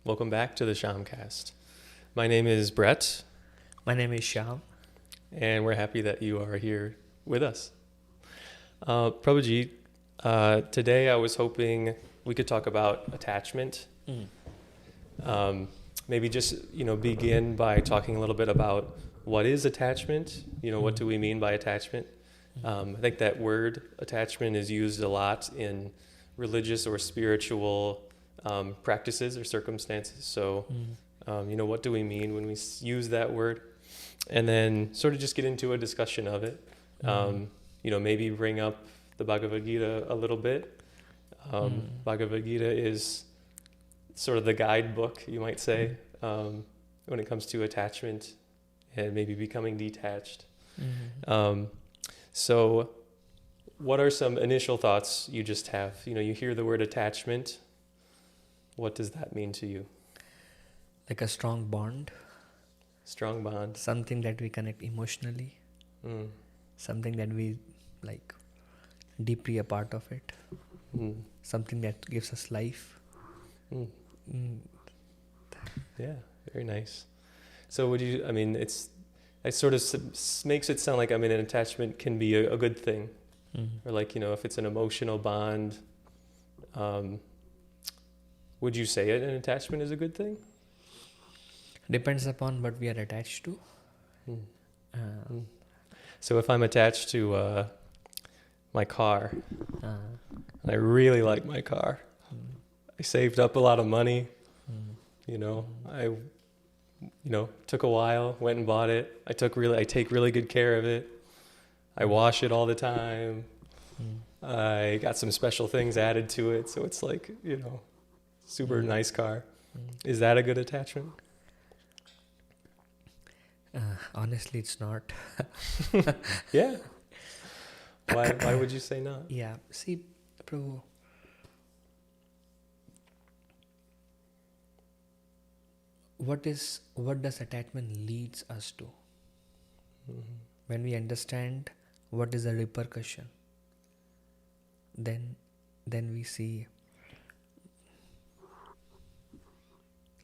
Welcome back to the Shyamcast. My name is Brett, My name is Shyam. and we're happy that you are here with us. Prabhuji, today I was hoping we could talk about attachment. Maybe just begin by talking a little bit about what is attachment. What do we mean by attachment? I think that word attachment is used a lot in religious or spiritual practices or circumstances. So, what do we mean when we use that word? And then sort of just get into a discussion of it. Maybe bring up the Bhagavad Gita a little bit. Bhagavad Gita is sort of the guidebook, you might say, when it comes to attachment and maybe becoming detached. So what are some initial thoughts you just have? You hear the word attachment. What does that mean to you? Like a strong bond, Strong bond. something that we connect emotionally, something that we like deeply a part of it, something that gives us life. Yeah, very nice. So it sort of makes it sound like, an attachment can be a good thing. Or if it's an emotional bond, would you say an attachment is a good thing? Depends upon what we are attached to. So if I'm attached to my car, and I really like my car, I saved up a lot of money, I took a while, went and bought it. I take really good care of it. I wash it all the time. I got some special things added to it, so it's like, super nice car. Is that a good attachment? Honestly, it's not. Yeah. Why would you say not? Yeah. See, Prabhu, what does attachment leads us to? When we understand what is the repercussion, then we see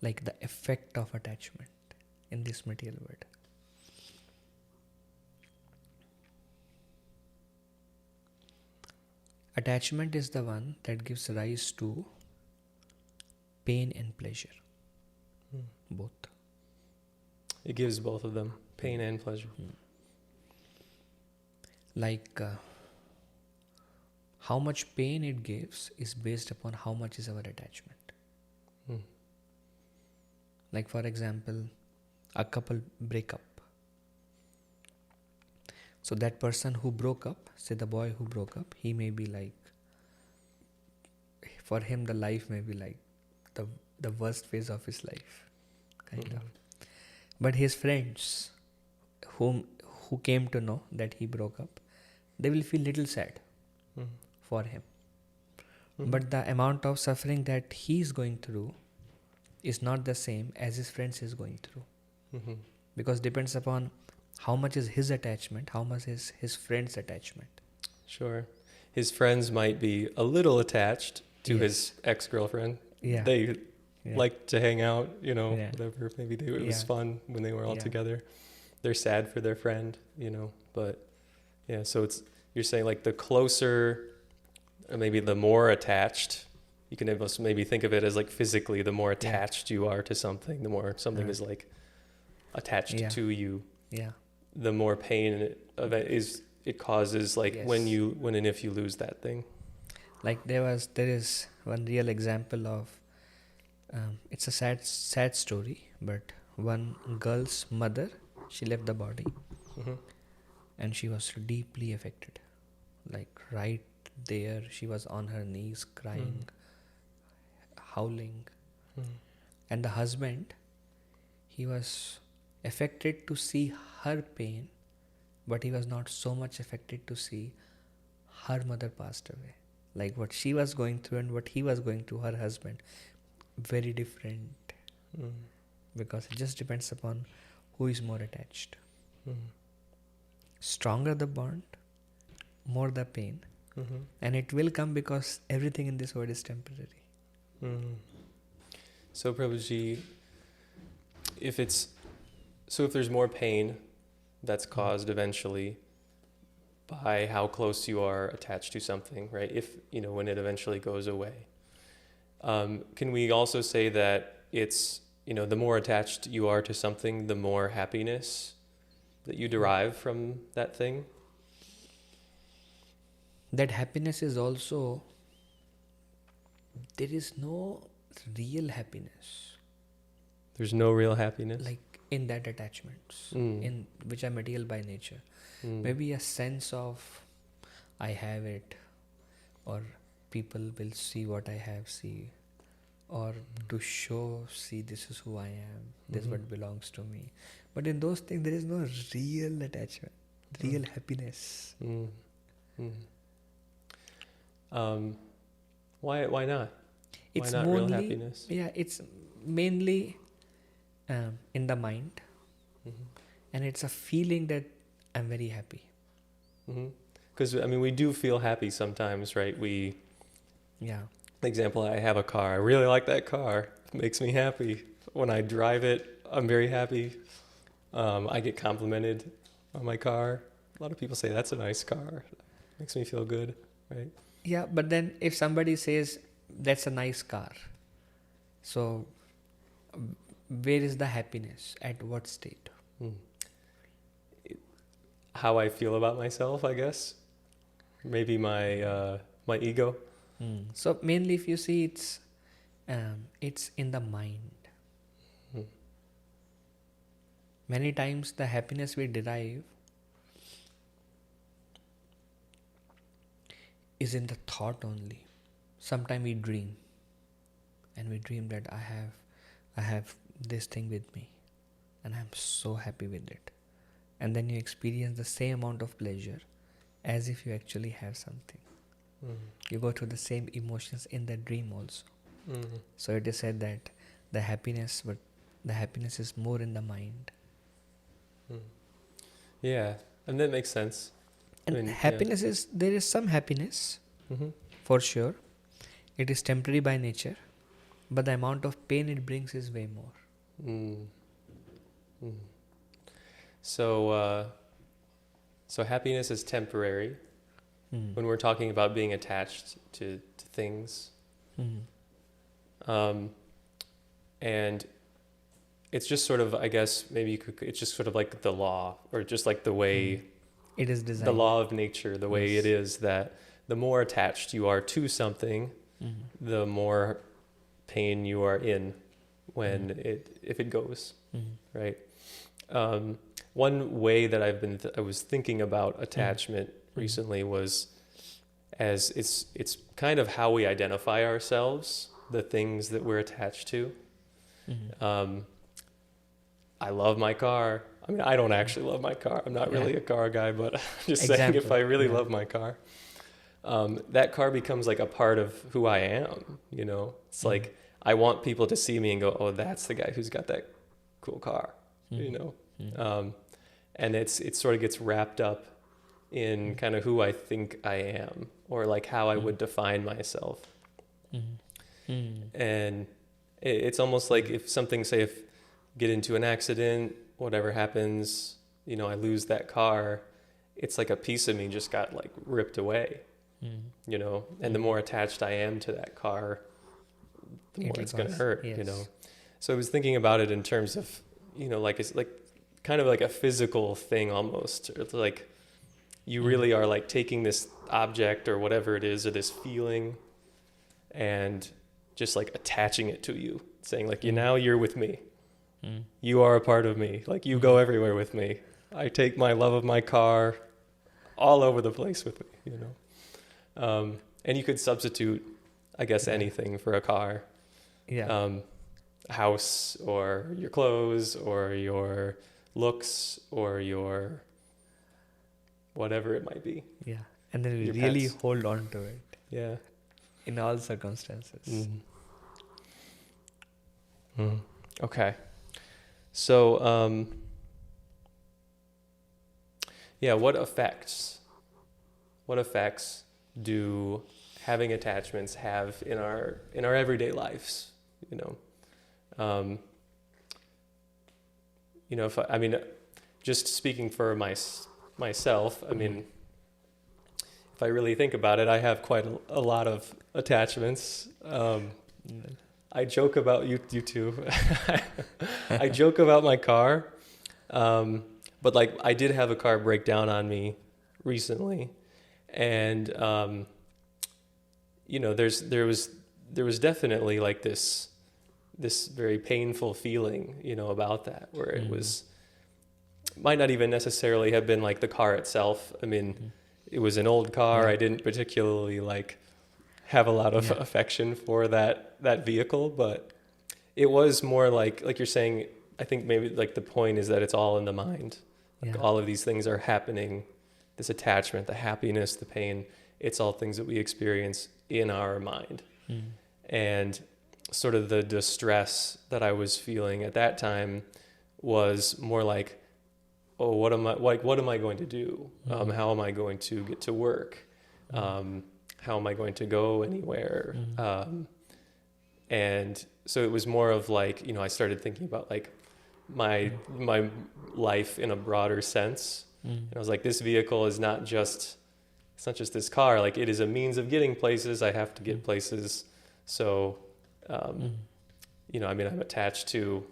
like the effect of attachment in this material world. Attachment is the one that gives rise to pain and pleasure, both. It gives both of them, pain and pleasure. Like how much pain it gives is based upon how much is our attachment. Like for example, a couple break up. So that person who broke up, say the boy who broke up, he may be like, for him the life may be like the worst phase of his life, kind of. But his friends who came to know that he broke up, they will feel little sad for him. But the amount of suffering that he is going through is not the same as his friends is going through. Because depends upon how much is his attachment, how much is his friend's attachment. Sure. His friends might be a little attached to his ex-girlfriend. Yeah. They like to hang out, whatever. Maybe it was Yeah. fun when they were all together. They're sad for their friend, but yeah, so you're saying like the closer, or maybe the more attached, you can almost maybe think of it as like physically, the more attached you are to something, the more something is like attached to you. Yeah. The more pain it causes, like when and if you lose that thing. Like there is one real example of, it's a sad story, but one girl's mother, she left the body, and she was deeply affected. Like right there, she was on her knees crying, howling. And the husband, he was affected to see her pain, but he was not so much affected to see her mother passed away. Like what she was going through and what he was going through, her husband, very different. Because it just depends upon who is more attached. Stronger the bond, more the pain. And it will come because everything in this world is temporary. So Prabhuji, if it's if there's more pain that's caused eventually by how close you are attached to something, right? If when it eventually goes away, can we also say that it's the more attached you are to something, the more happiness that you derive from that thing? That happiness is also, there is no real happiness There's no real happiness. like in that attachments, Mm. in which are material by nature. Mm. Maybe a sense of I have it, or people will see what I have, see, or to show, see, this is who I am, this is what belongs to me. But in those things, there is no real attachment, real happiness. Mm. Mm. Why not? It's Why not real mainly, happiness? yeah, it's mainly in the mind, and it's a feeling that I'm very happy. Because we do feel happy sometimes, right? Yeah. Example, I have a car. I really like that car. It makes me happy. When I drive it, I'm very happy. I get complimented on my car. A lot of people say that's a nice car. Makes me feel good, right? Yeah, but then if somebody says that's a nice car, so where is the happiness? At what state? How I feel about myself, I guess. Maybe my ego. So mainly, if you see, it's in the mind. Many times, the happiness we derive is in the thought only. Sometimes we dream, and we dream that I have this thing with me, and I'm so happy with it. And then you experience the same amount of pleasure as if you actually have something. You go through the same emotions in that dream also. So it is said that the happiness is more in the mind. Yeah, and that makes sense. And happiness is, there is some happiness, for sure. It is temporary by nature, but the amount of pain it brings is way more. So happiness is temporary when we're talking about being attached to things. And it's just sort of, I guess, it's just sort of like the law, or just like the way it is designed. The law of nature, the way it is that the more attached you are to something, the more pain you are in when if it goes, right? One way that I was thinking about attachment recently was as it's kind of how we identify ourselves, the things that we're attached to. I love my car. I don't actually love my car. I'm not really a car guy, but I'm just saying, if I really love my car, that car becomes like a part of who I am. It's like I want people to see me and go, "Oh, that's the guy who's got that cool car," and it sort of gets wrapped up in kind of who I think I am, or like how I would define myself. And it's almost like if something, say, if get into an accident, whatever happens, I lose that car, it's like a piece of me just got like ripped away, and the more attached I am to that car, the more it's going to hurt, So I was thinking about it in terms of, like it's like kind of like a physical thing almost. It's like you really are like taking this object or whatever it is, or this feeling, and just like attaching it to you, saying like, now you're with me. You are a part of me. Like you go everywhere with me. I take my love of my car all over the place with me, and you could substitute, I guess, anything for a car. House, or your clothes, or your looks, or your whatever it might be. Yeah. And then we really hold on to it. Yeah. In all circumstances. Okay. So, what effects do having attachments have in our everyday lives? Um, if I mean, just speaking for myself, I mean, if I really think about it, I have quite a lot of attachments. I joke about you too. I joke about my car, but like I did have a car break down on me recently, and there was definitely like this very painful feeling, about that, where it was might not even necessarily have been like the car itself. I mean, it was an old car. Yeah. I didn't particularly like have a lot of affection for that vehicle, but it was more like you're saying. I think maybe like the point is that it's all in the mind. Like all of these things are happening. This attachment, the happiness, the pain, it's all things that we experience in our mind. And sort of the distress that I was feeling at that time was more like, oh, what am I going to do? How am I going to get to work? How am I going to go anywhere? And so it was more of like, I started thinking about like my life in a broader sense. And I was like, this vehicle is not just this car. Like, it is a means of getting places. I have to get places. So, I mean, I'm attached to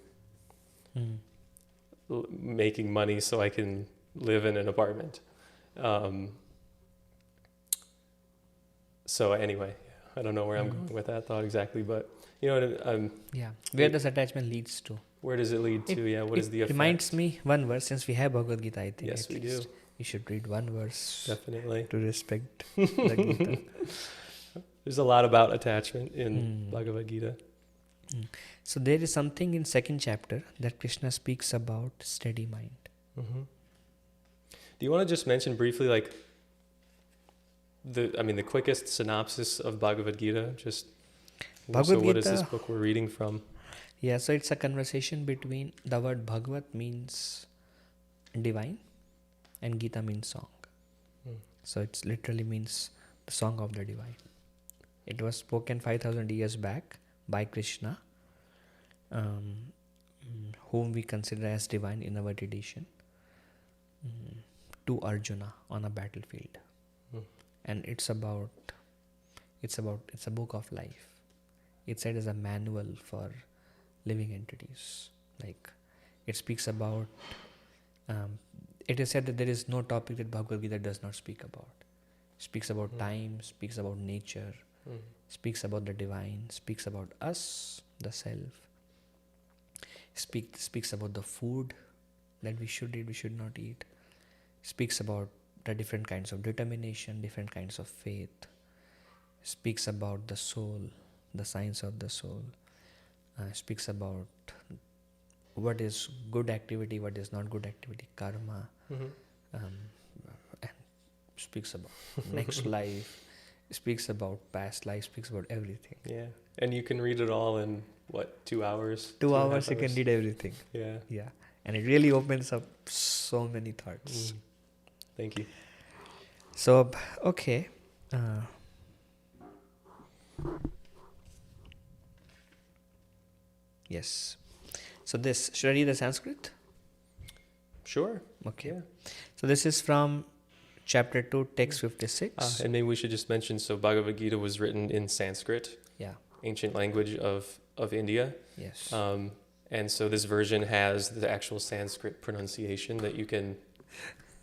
making money so I can live in an apartment. So anyway, I don't know where I'm going with that thought exactly, but where does attachment leads to? Where does it lead to? What is the effect? Reminds me one verse, since we have Bhagavad Gita, I think. Yes, we do. We should read one verse. Definitely. To respect the Gita. There's a lot about attachment in Bhagavad Gita. So there is something in second chapter that Krishna speaks about steady mind. Do you want to just mention briefly, like, the quickest synopsis of Bhagavad Gita? So what is this book we're reading from? Yeah, so it's a conversation between, the word Bhagavat means divine and Gita means song. So it literally means the song of the divine. It was spoken 5,000 years back by Krishna, whom we consider as divine in our tradition, to Arjuna on a battlefield. And it's a book of life. It's said as a manual for living entities. Like, it speaks about, it is said that there is no topic that Bhagavad Gita does not speak about. Speaks about time, speaks about nature, speaks about the divine, speaks about us, the self, speaks about the food that we should eat, we should not eat, speaks about the different kinds of determination, different kinds of faith, speaks about the soul, the science of the soul, speaks about what is good activity, what is not good activity, karma, and speaks about next life, speaks about past life, speaks about everything. Yeah, and you can read it all in, 2 hours? 2 hours you can read everything. Yeah. And it really opens up so many thoughts. Thank you. So, okay. Yes. So this, should I read the Sanskrit? Sure. Okay. Yeah. So this is from chapter 2, text 56. And maybe we should just mention, so Bhagavad Gita was written in Sanskrit. Yeah. Ancient language of India. Yes. And so this version has the actual Sanskrit pronunciation that you can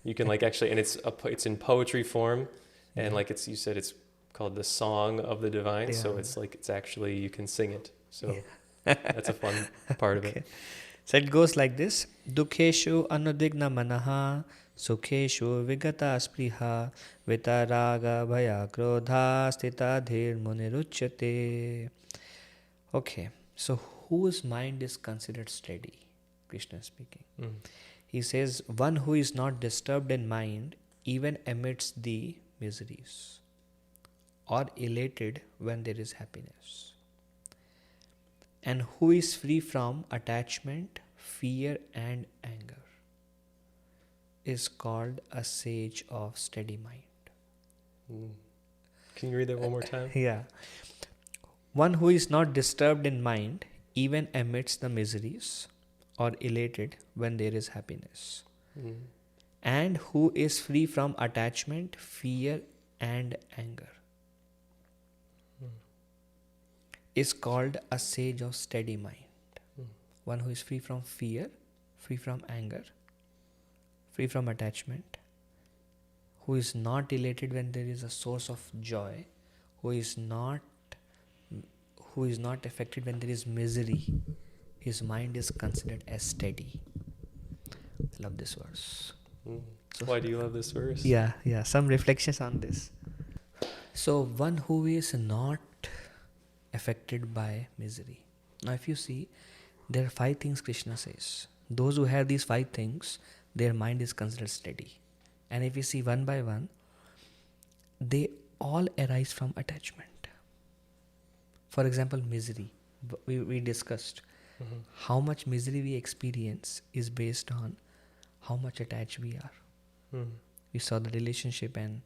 like actually, and it's in poetry form, and like you said, it's called the Song of the Divine. Yeah. So it's actually, you can sing it. So that's a fun part of it. So it goes like this: Dukheshu anudigna manaha, sukheshu vigata spriha, vitaraga bhaya krodha stita dhir muniruchyate. Okay, so whose mind is considered steady? Krishna speaking. He says, one who is not disturbed in mind even amidst the miseries, or elated when there is happiness, and who is free from attachment, fear and anger, is called a sage of steady mind. Can you read that one more time? Yeah. One who is not disturbed in mind even amidst the miseries, or elated when there is happiness. Mm. And who is free from attachment, fear, and anger is called a sage of steady mind. One who is free from fear, free from anger, free from attachment, who is not elated when there is a source of joy, who is not affected when there is misery. His mind is considered as steady. I love this verse. So why do you love this verse? Yeah, some reflections on this. So one who is not affected by misery. Now if you see, there are 5 things Krishna says. Those who have these 5 things, their mind is considered steady. And if you see one by one, they all arise from attachment. For example, misery. We discussed how much misery we experience is based on how much attached we are. We saw the relationship, and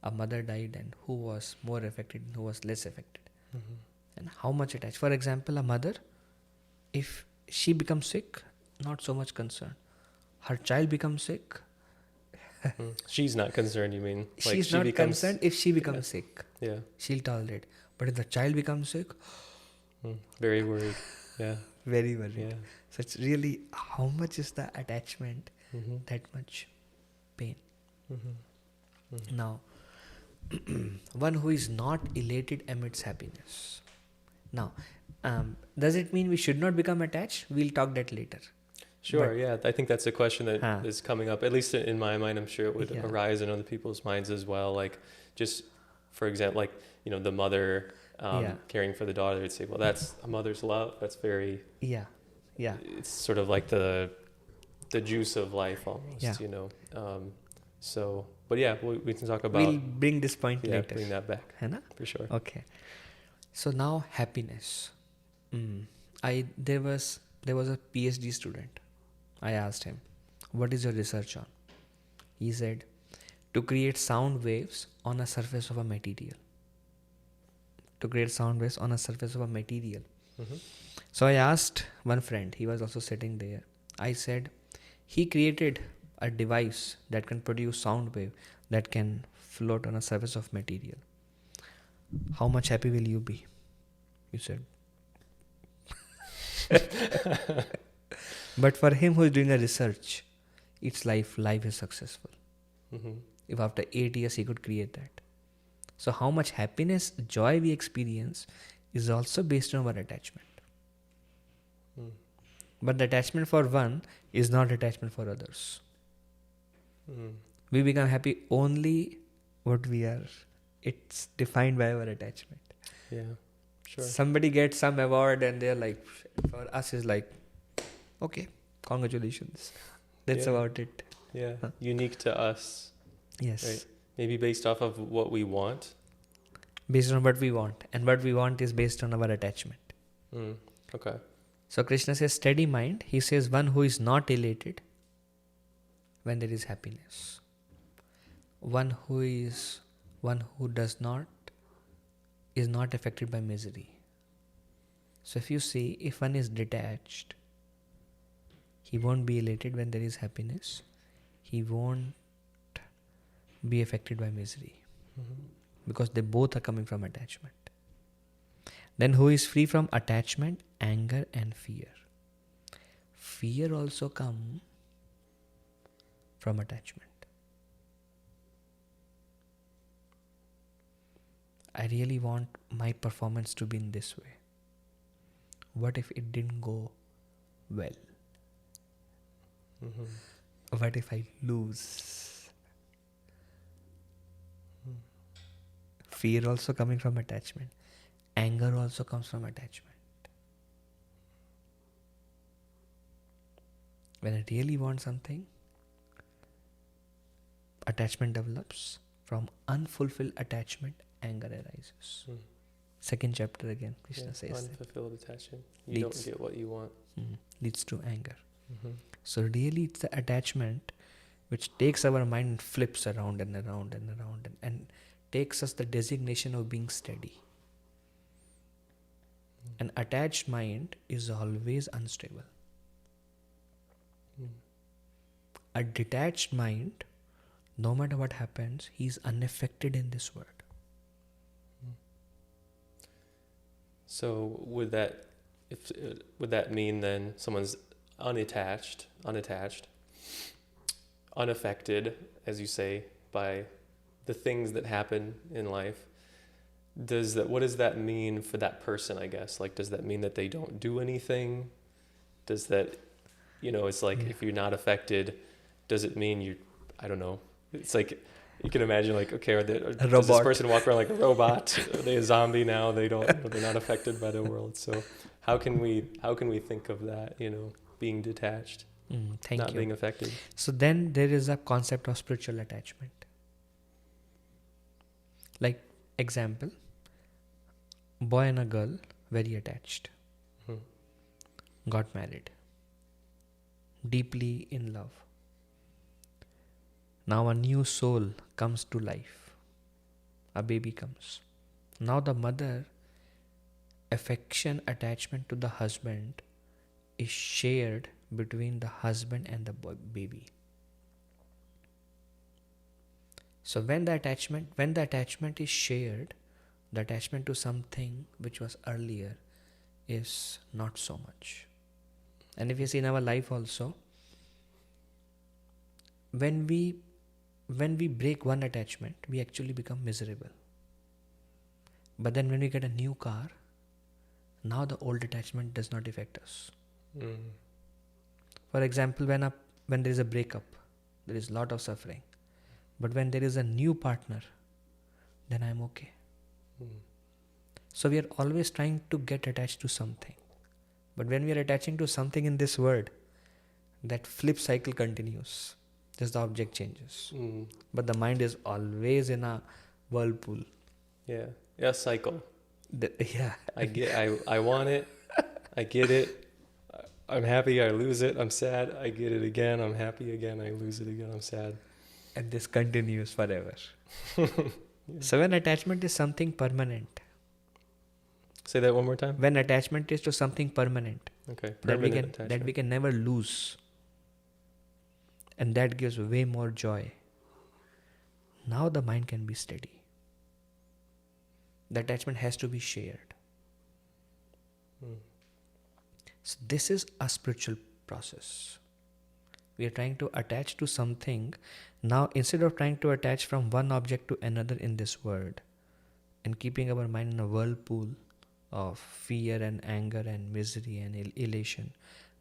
a mother died, and who was more affected and who was less affected. And how much attached. For example, a mother, if she becomes sick, not so much concerned. Her child becomes sick. She's not concerned, you mean? Like She's not concerned if she becomes sick. Yeah. She'll tolerate. But if the child becomes sick, very worried. Yeah. very worried. Yeah. So it's really how much is the attachment, that much pain. Now, one who is not elated amidst happiness. Now, does it mean we should not become attached? We'll talk that later. Sure, yeah. I think that's a question that is coming up, at least in my mind. I'm sure it would arise in other people's minds as well. Like, just for example, like, the mother caring for the daughter, would say, well, that's a mother's love. That's very... Yeah. It's sort of like the juice of life almost, So, but yeah, we can talk about... We'll bring this point later. Yeah, bring that back. Hai For sure. Okay. So now happiness. There was a PhD student. I asked him, what is your research on? He said, to create sound waves on a surface of a material. To create sound waves on a surface of a material. So I asked one friend, he was also sitting there. I said, he created a device that can produce sound wave that can float on a surface of material. How much happy will you be? He said. But for him who is doing a research, it's life is successful. If after 8 years he could create that. So how much happiness, joy we experience is also based on our attachment. But the attachment for one is not attachment for others. We become happy only what we are. It's defined by our attachment. Yeah, sure. Somebody gets some award and they're like, for us is like, okay, congratulations. That's about it. Yeah, unique to us. Yes. Right? Maybe based off of what we want. Based on what we want. And what we want is based on our attachment. Okay. So Krishna says steady mind. He says one who is not elated when there is happiness. One who is not affected by misery. So if you see, if one is detached, he won't be elated when there is happiness. He won't be affected by misery. Because they both are coming from attachment. Then who is free from attachment, anger and fear. Fear also comes from attachment. I really want my performance to be in this way. What if it didn't go well? What if I lose? Fear also coming from attachment. Anger also comes from attachment. When I really want something, attachment develops. From unfulfilled attachment, anger arises. Second chapter again, Krishna says unfulfilled attachment. You don't get what you want. Leads to anger. So really it's the attachment which takes our mind and flips around and around and around and takes us the designation of being steady. An attached mind is always unstable. Mm. A detached mind, no matter what happens, he's unaffected in this world. So would that mean then someone's unattached, unaffected, as you say, by the things that happen in life? What does that mean for that person, I guess? Like, does that mean that they don't do anything? Does that, it's like, if you're not affected, does it mean I don't know. It's like, you can imagine, like, okay, does this person walk around like a robot? Are they a zombie now? They're not affected by the world. So how can we think of that, being detached, not being affected? So then there is a concept of spiritual attachment. Like, example, boy and a girl, very attached, got married, deeply in love. Now a new soul comes to life. A baby comes. Now the mother, affection, attachment to the husband is shared between the husband and the baby. So when the attachment is shared, the attachment to something which was earlier is not so much. And if you see in our life also, when we break one attachment, we actually become miserable. But then when we get a new car, now the old attachment does not affect us. For example, when there is a breakup, there is a lot of suffering. But when there is a new partner, then I'm okay. So we are always trying to get attached to something. But when we are attaching to something in this world, that flip cycle continues. Just the object changes. But the mind is always in a whirlpool. Yeah, cycle. Yeah. I want it. I get it. I'm happy, I lose it. I'm sad, I get it again. I'm happy again, I lose it again. I'm sad. And this continues forever. So when attachment is something permanent. Say that one more time. When attachment is to something permanent. Okay. That we can never lose. And that gives way more joy. Now the mind can be steady. The attachment has to be shared. So this is a spiritual process. We are trying to attach to something. Now, instead of trying to attach from one object to another in this world and keeping our mind in a whirlpool of fear and anger and misery and elation,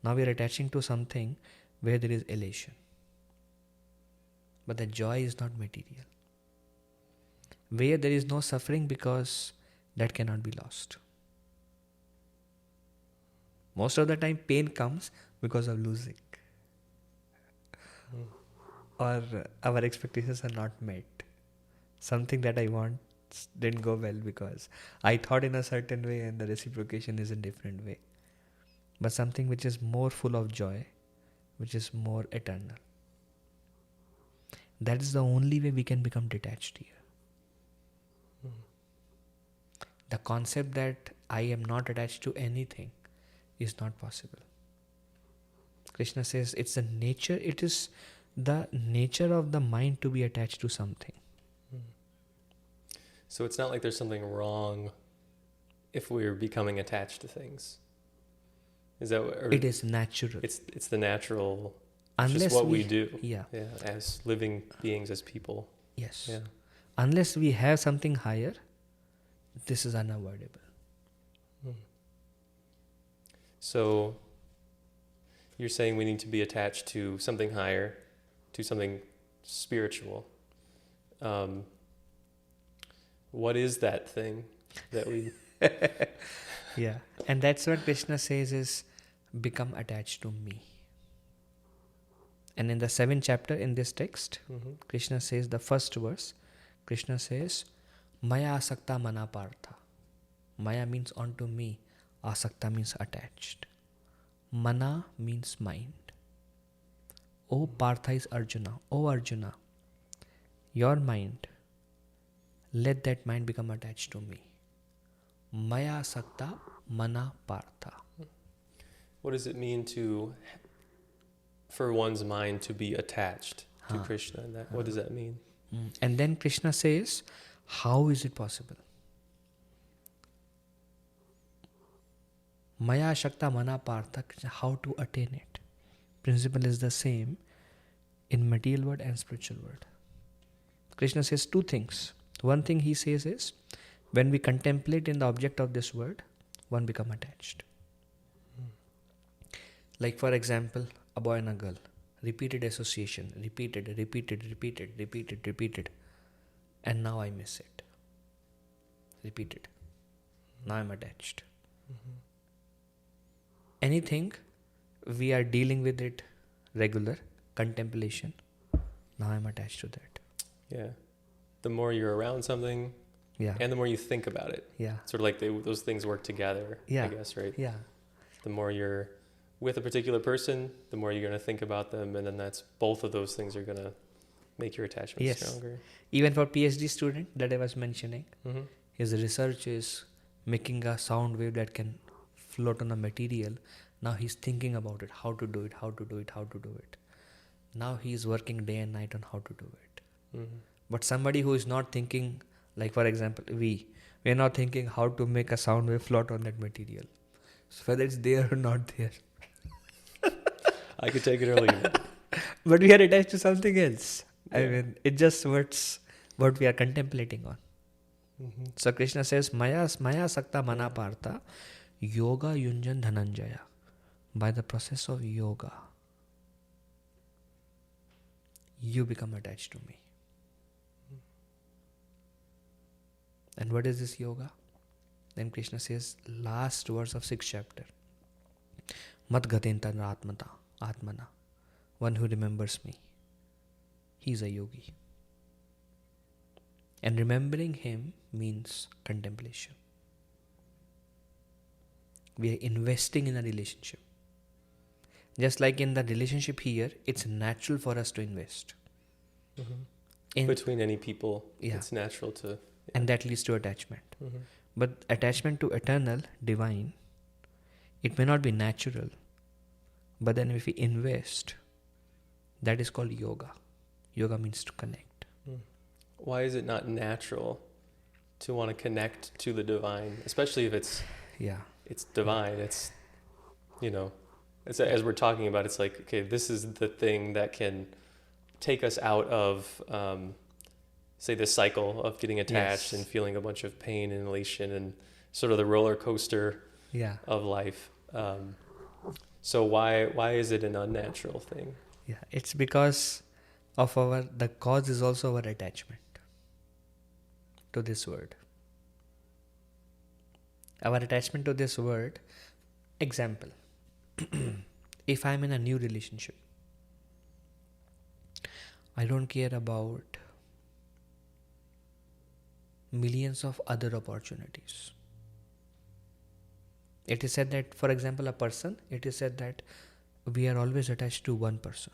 now we are attaching to something where there is elation. But the joy is not material. Where there is no suffering, because that cannot be lost. Most of the time pain comes because of losing. Or our expectations are not met. Something that I want didn't go well because I thought in a certain way and the reciprocation is in a different way. But something which is more full of joy, which is more eternal. That is the only way we can become detached here. The concept that I am not attached to anything is not possible. Krishna says it is the nature of the mind to be attached to something. So it's not like there's something wrong if we're becoming attached to things. Is that what, it is natural. It's the natural, unless just what we do. Yeah, as living beings, as people. Yes. Yeah. Unless we have something higher, this is unavoidable. So you're saying we need to be attached to something higher, to something spiritual. What is that thing that we... Yeah. And that's what Krishna says is, become attached to me. And in the 7th chapter in this text, Krishna says, the first verse, Krishna says, Maya asakta mana partha. Maya means onto me. Asakta means attached. Mana means mind. O Partha is Arjuna. O Arjuna, your mind, let that mind become attached to me. Maya sakta mana partha. What does it mean for one's mind to be attached to Krishna? What does that mean? And then Krishna says, how is it possible? Maya Shakta Mana Partha, how to attain it. Principle is the same in material world and spiritual world. Krishna says two things. One thing he says is, when we contemplate in the object of this world, one become attached. Like for example, a boy and a girl. Repeated association. Repeated. And now I miss it. Repeated. Now I'm attached. Anything, we are dealing with it regular, contemplation. Now I'm attached to that. Yeah. The more you're around something, and the more you think about it. Yeah. Sort of like those things work together, I guess, right? Yeah. The more you're with a particular person, the more you're going to think about them, and then both of those things are going to make your attachment stronger. Even for PhD student that I was mentioning, his research is making a sound wave that can float on a material. Now he's thinking about it, how to do it. Now he is working day and night on how to do it. But somebody who is not thinking, like for example, we are not thinking how to make a sound wave float on that material. So whether it's there or not there. I could take it or leave it. But we are attached to something else. Yeah. I mean, it just what we are contemplating on. So Krishna says, Maya Sakta Mana Partha, Yoga Yunjan Dhananjaya. By the process of yoga, you become attached to me. And what is this yoga? Then Krishna says, last verse of 6th chapter. Mat gatinta atmana. One who remembers me. He is a yogi. And remembering him means contemplation. We are investing in a relationship. Just like in the relationship here, it's natural for us to invest. Between any people, it's natural to... Yeah. And that leads to attachment. But attachment to eternal, divine, it may not be natural. But then if we invest, that is called yoga. Yoga means to connect. Why is it not natural to want to connect to the divine? Especially if it's divine. It's, as we're talking about, it's like, okay, this is the thing that can take us out of, say, this cycle of getting attached and feeling a bunch of pain and elation and sort of the roller coaster of life. So why is it an unnatural thing? Yeah, it's because of the cause is also our attachment to this word. Our attachment to this word, example, if I'm in a new relationship, I don't care about millions of other opportunities. It is said that, for example, it is said that we are always attached to one person.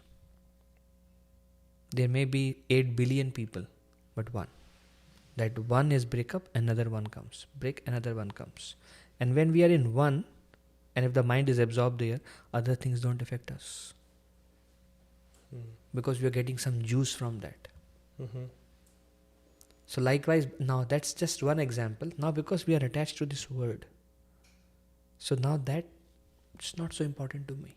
There may be 8 billion people, but one. That one is break up, another one comes. Break, another one comes. And when we are in one, and if the mind is absorbed there, other things don't affect us. Because we are getting some juice from that. So likewise, now that's just one example. Now because we are attached to this word, so now that it's not so important to me.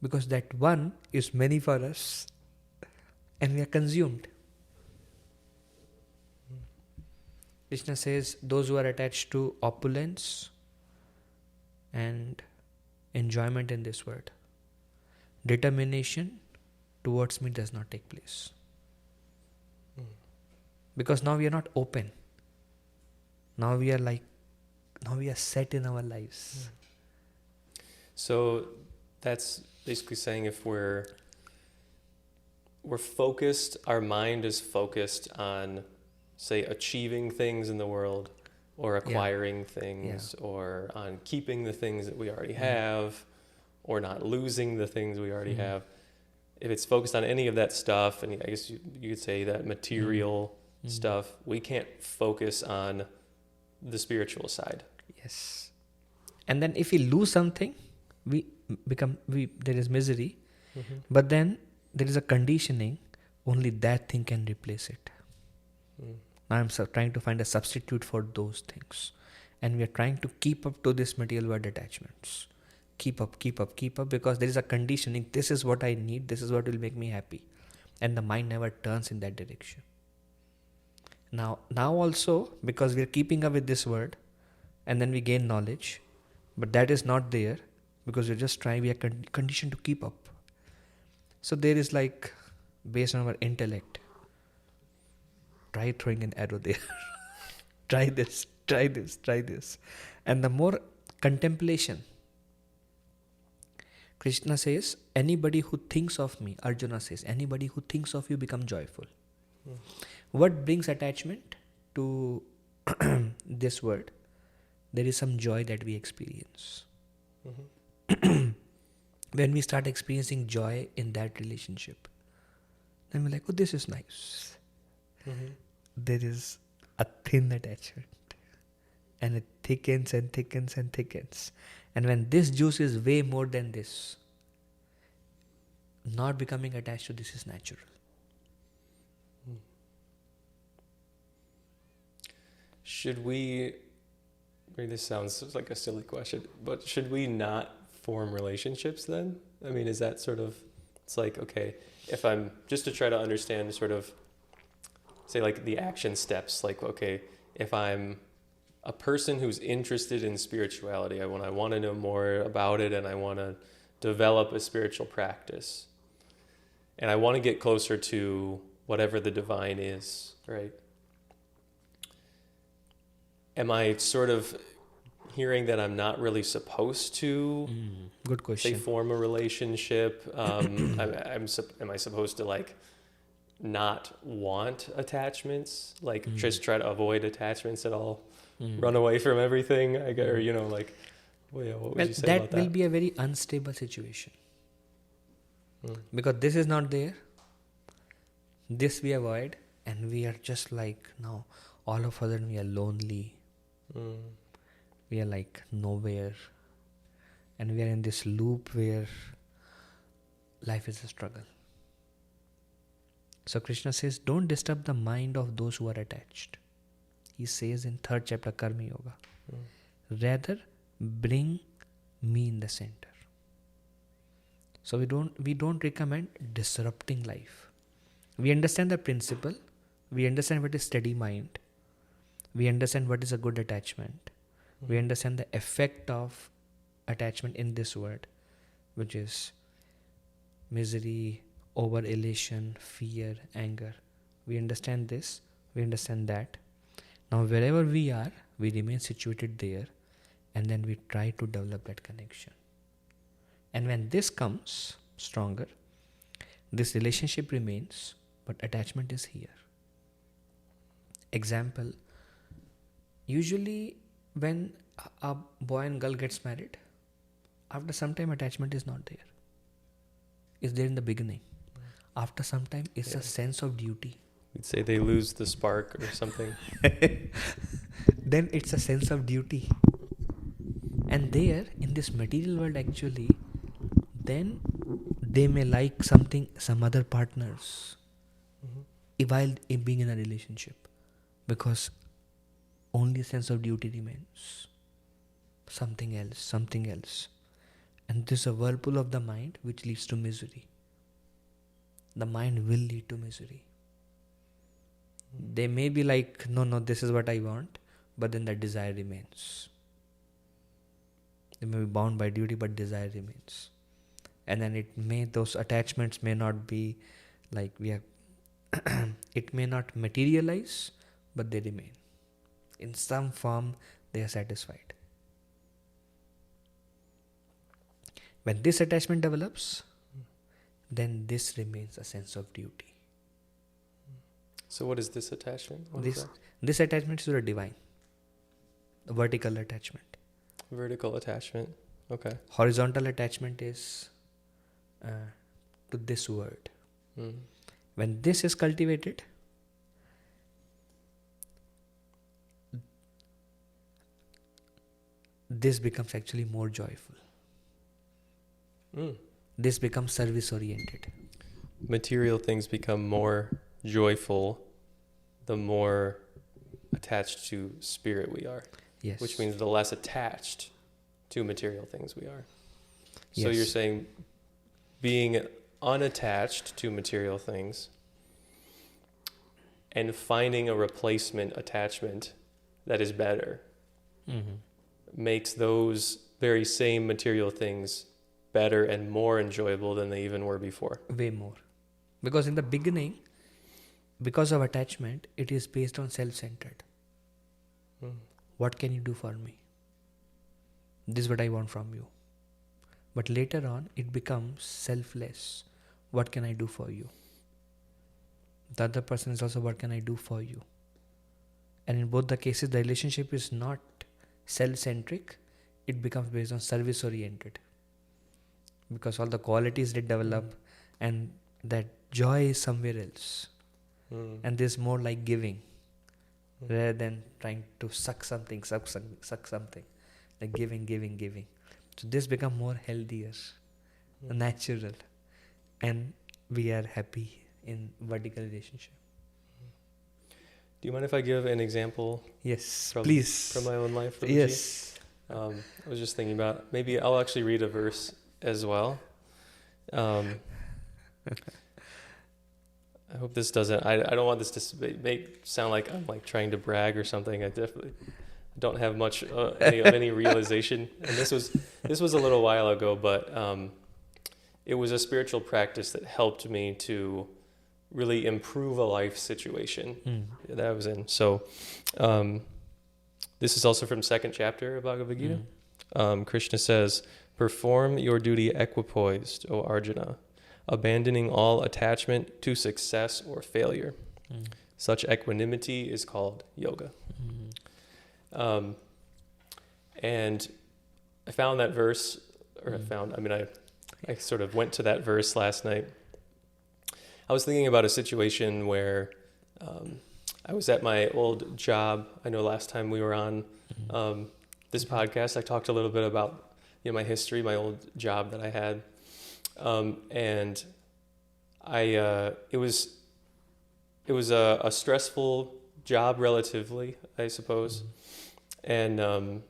Because that one is many for us and we are consumed. Krishna says those who are attached to opulence and enjoyment in this world, determination towards me does not take place. Because now we are not open. Now we are set in our lives. So that's basically saying if we're focused, our mind is focused on, say, achieving things in the world or acquiring things or on keeping the things that we already have or not losing the things we already have. If it's focused on any of that stuff, and I guess you could say that material stuff, we can't focus on the spiritual side. Yes. And then if we lose something, there is misery. Mm-hmm. But then there is a conditioning, only that thing can replace it. Now I'm trying to find a substitute for those things. And we are trying to keep up to this material world attachments. Keep up, because there is a conditioning. This is what I need. This is what will make me happy. And the mind never turns in that direction. Now also, because we are keeping up with this word, and then we gain knowledge, but that is not there because we are conditioned to keep up. So there is like, based on our intellect, try throwing an arrow there. try this. And the more contemplation, Krishna says, anybody who thinks of me, Arjuna says, anybody who thinks of you become joyful. What brings attachment to this word? There is some joy that we experience. When we start experiencing joy in that relationship, then we're like, oh, this is nice. There is a thin attachment. And it thickens and thickens and thickens. And when this juice is way more than this, not becoming attached to this is natural. Should we, this sounds like a silly question, but should we not form relationships then? I mean, is that sort of, it's like, okay, if I'm, just to try to understand sort of, say like the action steps, like, okay, if I'm a person who's interested in spirituality, when I want to know more about it and I want to develop a spiritual practice and I want to get closer to whatever the divine is, right? Am I sort of hearing that I'm not really supposed to, good question, say, form a relationship? Am I supposed to like not want attachments, like just try to avoid attachments at all, run away from everything? Or like, well, yeah, what would you say about that? That will be a very unstable situation. Because this is not there, this we avoid, and we are just like, now all of a sudden we are lonely. We are like nowhere, and we are in this loop where life is a struggle. So Krishna says, don't disturb the mind of those who are attached. He says in 3rd chapter, Karma Yoga, rather bring me in the center. So we don't recommend disrupting life. We understand the principle. We understand what is steady mind. We understand what is a good attachment. We understand the effect of attachment in this word, which is misery, over elation, fear, anger. We understand this. We understand that. Now wherever we are, we remain situated there, and then we try to develop that connection. And when this comes stronger, this relationship remains, but attachment is here. Example, usually when a boy and girl gets married, after some time attachment is not there. It's there in the beginning. After some time, it's a sense of duty. You'd say they lose the spark or something. Then it's a sense of duty. And there, in this material world actually, then they may like some other partners while being in a relationship. Because only a sense of duty remains. Something else. And this is a whirlpool of the mind which leads to misery. The mind will lead to misery. They may be like, no, this is what I want, but then that desire remains. They may be bound by duty, but desire remains. And then those attachments may not be like it may not materialize, but they remain. In some form, they are satisfied. When this attachment develops, then this remains a sense of duty. So what is this attachment? This attachment is to the divine. A vertical attachment. Vertical attachment. Okay. Horizontal attachment is to this word. When this is cultivated, this becomes actually more joyful. Mm. This becomes service oriented. Material things become more joyful the more attached to spirit we are. Yes. Which means the less attached to material things we are. So Yes. you're saying being unattached to material things and finding a replacement attachment that is better makes those very same material things better and more enjoyable than they even were before. Way more. Because in the beginning, because of attachment, it is based on self-centered. What can you do for me? This is what I want from you. But later on, it becomes selfless. What can I do for you? The other person is also, what can I do for you? And in both the cases, the relationship is not self-centric. It becomes based on service-oriented. Because all the qualities they develop and that joy is somewhere else. And this is more like giving rather than trying to suck something. Like giving. So this become more healthier, natural. And we are happy in vertical relationship. Do you mind if I give an example? Yes, please. From my own life? Yes. I was just thinking about, maybe I'll actually read a verse as well. I hope this doesn't, I don't want this to sound like I'm like trying to brag or something. I definitely don't have much any realization. And this was a little while ago, but it was a spiritual practice that helped me to really improve a life situation that I was in. So this is also from 2nd chapter of Bhagavad Gita. Krishna says, "Perform your duty equipoised, O Arjuna, abandoning all attachment to success or failure. Such equanimity is called yoga." And I found that verse, I sort of went to that verse last night. I was thinking about a situation where I was at my old job. I know last time we were on this podcast, I talked a little bit about my history, my old job that I had. And it was a stressful job relatively, I suppose. And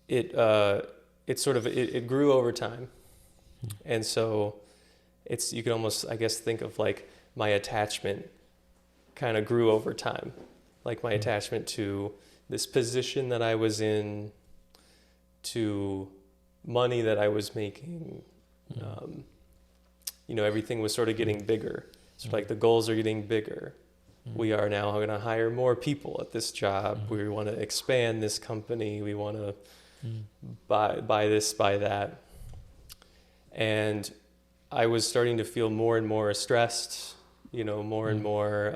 it grew over time. And so you can almost, I guess, think of like my attachment kind of grew over time. Like my attachment to this position that I was in, to money that I was making. Everything was sort of getting bigger. So like the goals are getting bigger. We are now going to hire more people at this job. We want to expand this company. We want to buy this, buy that. And I was starting to feel more and more stressed, more and more,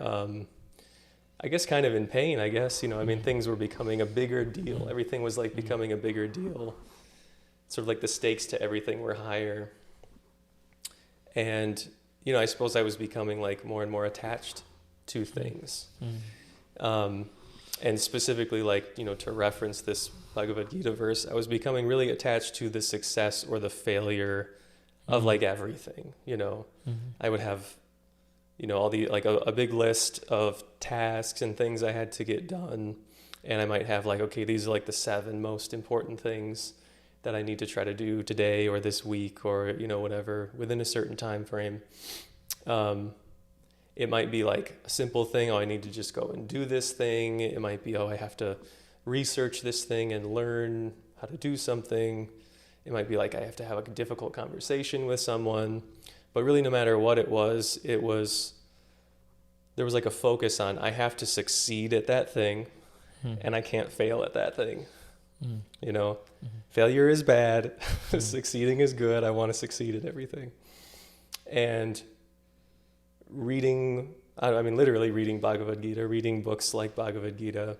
I guess kind of in pain, I guess. Things were becoming a bigger deal. Everything was like becoming a bigger deal. Sort of like the stakes to everything were higher. And, I suppose I was becoming like more and more attached to things. And specifically like, to reference this Bhagavad Gita verse, I was becoming really attached to the success or the failure of like everything, I would have, all the, like a big list of tasks and things I had to get done. And I might have like, okay, these are like the 7 most important things that I need to try to do today or this week or, whatever, within a certain time frame. It might be like a simple thing. Oh, I need to just go and do this thing. It might be, I have to research this thing and learn how to do something. It might be like I have to have a difficult conversation with someone. But really, no matter what it was, there was like a focus on I have to succeed at that thing and I can't fail at that thing. Failure is bad. Succeeding is good. I want to succeed at everything. And literally reading Bhagavad Gita, reading books like Bhagavad Gita,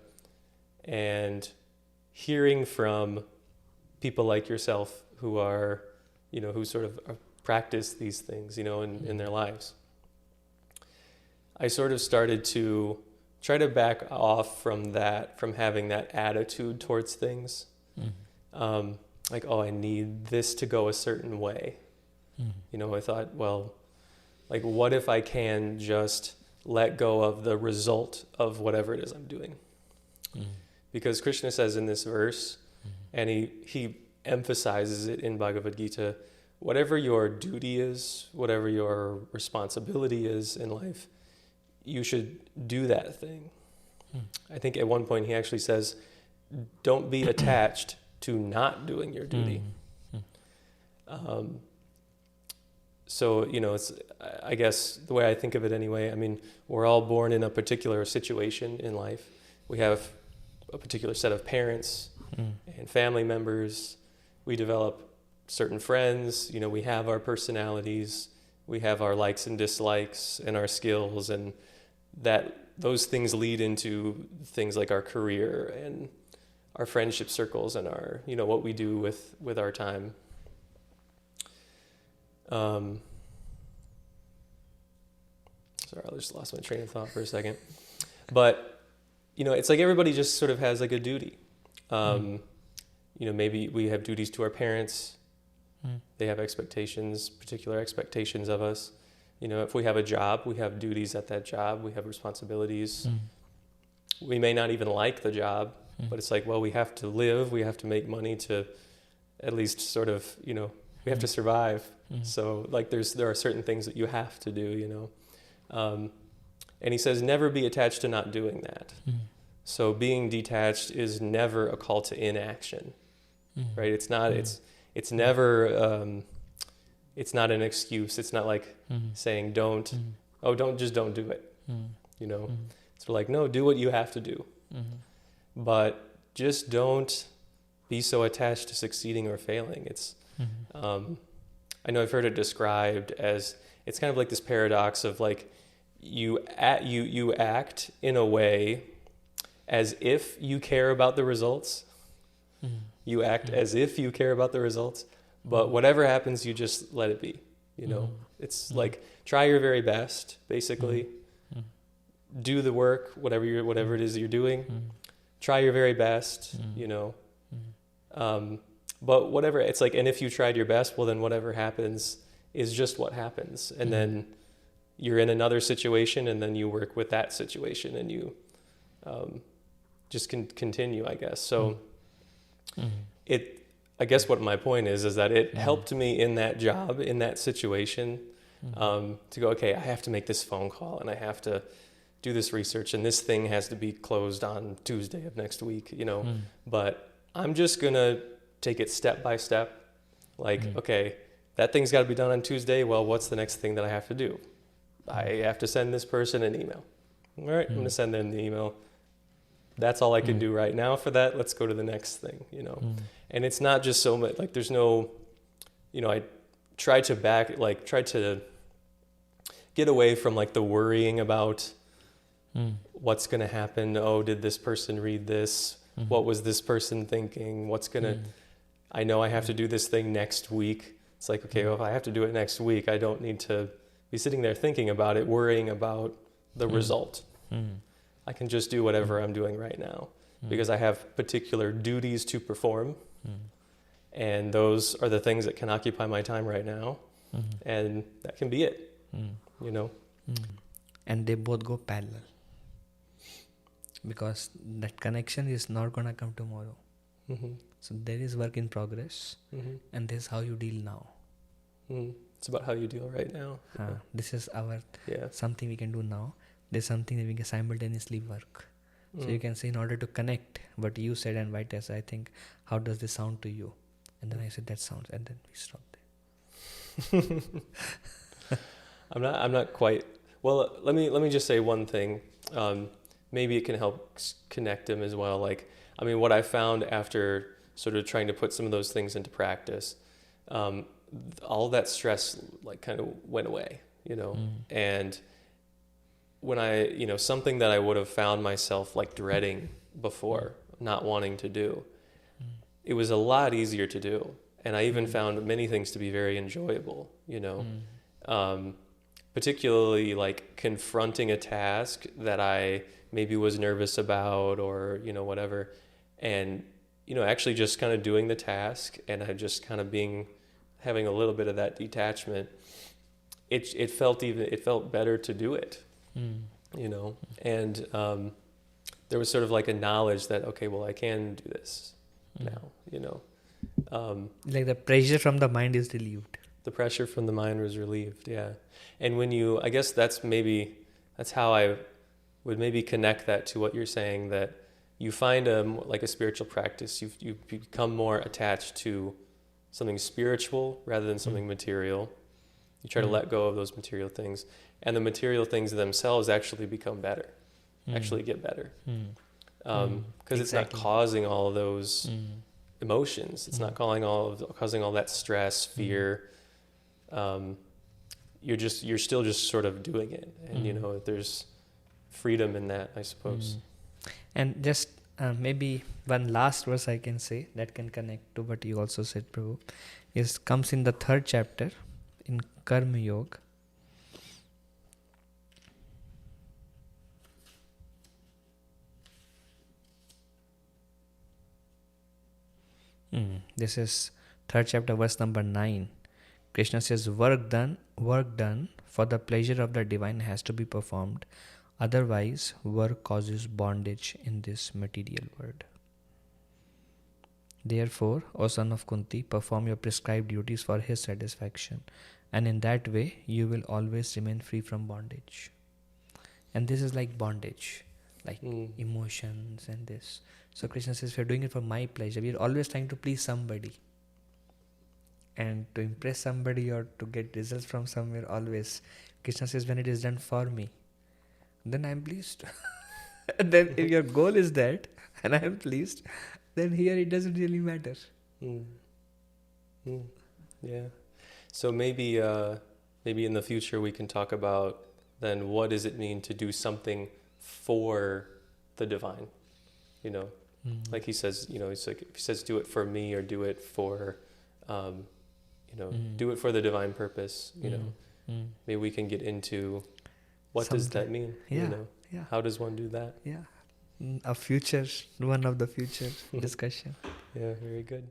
and hearing from people like yourself who are, who sort of practice these things, in their lives. I sort of started to try to back off from having that attitude towards things. Like, oh, I need this to go a certain way. I thought, well, like, what if I can just let go of the result of whatever it is I'm doing? Because Krishna says in this verse, and he emphasizes it in Bhagavad Gita, whatever your duty is, whatever your responsibility is in life, you should do that thing. I think at one point he actually says, don't be attached to not doing your duty. So, it's, I guess the way I think of it anyway, I mean, we're all born in a particular situation in life. We have a particular set of parents and family members. We develop certain friends, we have our personalities, we have our likes and dislikes and our skills, and those things lead into things like our career and our friendship circles and our, what we do with our time. Sorry, I just lost my train of thought for a second. But, it's like everybody just sort of has like a duty. Maybe we have duties to our parents. They have expectations, particular expectations of us. If we have a job, we have duties at that job. We have responsibilities. We may not even like the job, but it's like, well, we have to live. We have to make money to at least sort of, we have to survive. So like there are certain things that you have to do, and he says, never be attached to not doing that. So being detached is never a call to inaction, right? It's not, it's never, it's not an excuse. It's not like saying don't do it. It's like, no, do what you have to do. But just don't be so attached to succeeding or failing. It's, I know I've heard it described as, it's kind of like this paradox of like, you act in a way as if you care about the results. You act as if you care about the results, but whatever happens, you just let it be. It's like, try your very best, basically. Do the work, whatever it is that you're doing. Try your very best, but whatever, it's like, and if you tried your best, well, then whatever happens is just what happens. And then you're in another situation, and then you work with that situation, and you just can continue, I guess. So I guess what my point is that it helped me in that job, in that situation, to go, okay, I have to make this phone call, and I have to do this research, and this thing has to be closed on Tuesday of next week, but I'm just going to take it step by step. Like, okay, that thing's got to be done on Tuesday. Well, what's the next thing that I have to do? I have to send this person an email. All right, I'm going to send them the email. That's all I can do right now for that. Let's go to the next thing, And it's not just so much, like there's no, I try to get away from like the worrying about what's going to happen. Oh, did this person read this? What was this person thinking? I know I have to do this thing next week. It's like, okay, well, if I have to do it next week, I don't need to be sitting there thinking about it, worrying about the result. I can just do whatever I'm doing right now because I have particular duties to perform. And those are the things that can occupy my time right now. And that can be it, And they both go parallel. Because that connection is not going to come tomorrow. So there is work in progress. And this is how you deal now. It's about how you deal right now. This is something we can do now. There's something that we can simultaneously work. So you can say, in order to connect what you said and what I said, I think, how does this sound to you? And then I said, that sounds, and then we stopped there. I'm not quite, well, let me just say one thing. Maybe it can help connect them as well. Like, I mean, what I found after sort of trying to put some of those things into practice, all that stress like kind of went away, and when I, something that I would have found myself like dreading before, not wanting to do, it was a lot easier to do. And I even found many things to be very enjoyable, particularly like confronting a task that I maybe was nervous about or, whatever, and actually just kind of doing the task, and I just kind of having a little bit of that detachment, it felt better to do it, and there was sort of like a knowledge that, okay, well, I can do this now. Like the pressure from the mind is relieved. The pressure from the mind was relieved, yeah. And I guess that's how I would maybe connect that to what you're saying, that you find like a spiritual practice, you become more attached to something spiritual rather than something material. You try to let go of those material things, and the material things themselves actually become better, actually get better, because it's not causing all of those emotions. It's not causing all that stress, fear. You're still just sort of doing it, and there's freedom in that, I suppose. And just maybe one last verse I can say that can connect to what you also said, Prabhu, comes in the 3rd chapter in Karma Yoga. This is 3rd chapter, verse number 9. Krishna says, work done for the pleasure of the divine has to be performed. Otherwise, work causes bondage in this material world. Therefore, O son of Kunti, perform your prescribed duties for his satisfaction, and in that way, you will always remain free from bondage. And this is like bondage, like emotions and this. So Krishna says, we are doing it for my pleasure. We are always trying to please somebody. And to impress somebody or to get results from somewhere, always. Krishna says, when it is done for me, then I am pleased. Then if your goal is that, and I am pleased, then here it doesn't really matter. Yeah. So maybe in the future we can talk about then what does it mean to do something for the divine, like he says, it's like, if he says do it for me or do it for, do it for the divine purpose, maybe we can get into what does that mean, Yeah. How does one do that? Yeah. One of the future discussion. Yeah, very good.